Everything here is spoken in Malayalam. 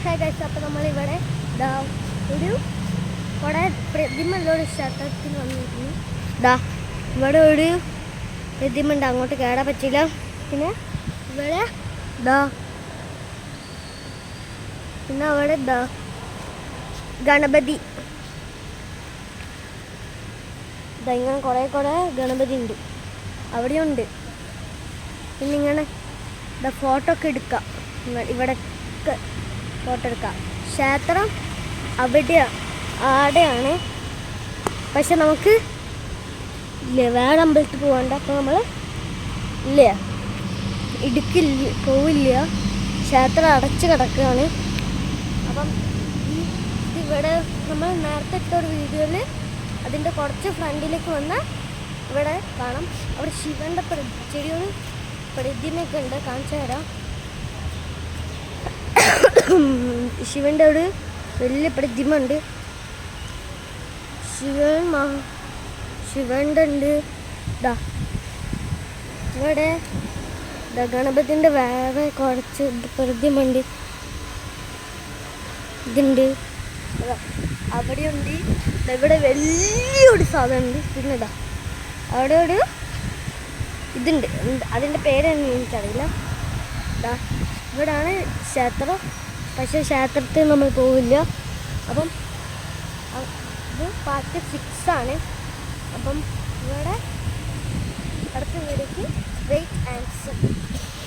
അപ്പോൾ നമ്മളിവിടെ ഒരു കുറേ പ്രതിമയുള്ളൊരു ക്ഷേത്രത്തിൽ വന്നിരുന്നു. ഇവിടെ ഒരു പ്രതിമ ഉണ്ട്, അങ്ങോട്ട് കയറാൻ പറ്റില്ല. പിന്നെ ഇവിടെ പിന്നെ അവിടെ ഗണപതി, ഇങ്ങനെ കുറേ ഗണപതി ഉണ്ട്, അവിടെയുണ്ട്. പിന്നെ ഇങ്ങനെ ഫോട്ടോ ഒക്കെ എടുക്കാം, ഇവിടെ ഫോട്ടോ എടുക്കാം. ക്ഷേത്രം ആടെയാണ്, പക്ഷെ നമുക്ക് ഇല്ലേ വേറെ അമ്പലത്തിൽ പോകണ്ട. അപ്പോൾ നമ്മൾ ഇല്ല പോവില്ല, ക്ഷേത്രം അടച്ച് കിടക്കുകയാണ്. അപ്പം ഇവിടെ നമ്മൾ നേരത്തെ ഇട്ട ഒരു വീഡിയോയിൽ അതിൻ്റെ കുറച്ച് ഫ്രണ്ടിലേക്ക് വന്നാൽ ഇവിടെ കാണാം. അവിടെ ശിവൻ്റെ ചെറിയൊരു പ്രതിമയൊക്കെ ഉണ്ട്, കാണിച്ചു തരാം. ശിവൻ്റെ ഒരു വലിയ പ്രതിമ ഉണ്ട്, ശിവൻ്റെ ഉണ്ട്. ഇവിടെ ഗണപതിൻ്റെ വേറെ കുറച്ച് പ്രതിമ ഉണ്ട്, ഇതുണ്ട്, അവിടെയുണ്ട്. ഇവിടെ വലിയൊരു സാധനമുണ്ട്. പിന്നെ അവിടെ ഒരു ഇതുണ്ട്, അതിൻ്റെ പേരൊന്നും എനിക്കറിയില്ല. ഇവിടാണ് ക്ഷേത്രം, പക്ഷേ ക്ഷേത്രത്തിൽ നമ്മൾ പോവില്ല. അപ്പം ഇത് പാർട്ട് 6 ആണ്. അപ്പം ഇവിടെ അടുത്ത വീഡിയോക്ക് വെയിറ്റ് ആൻഡ് സീ.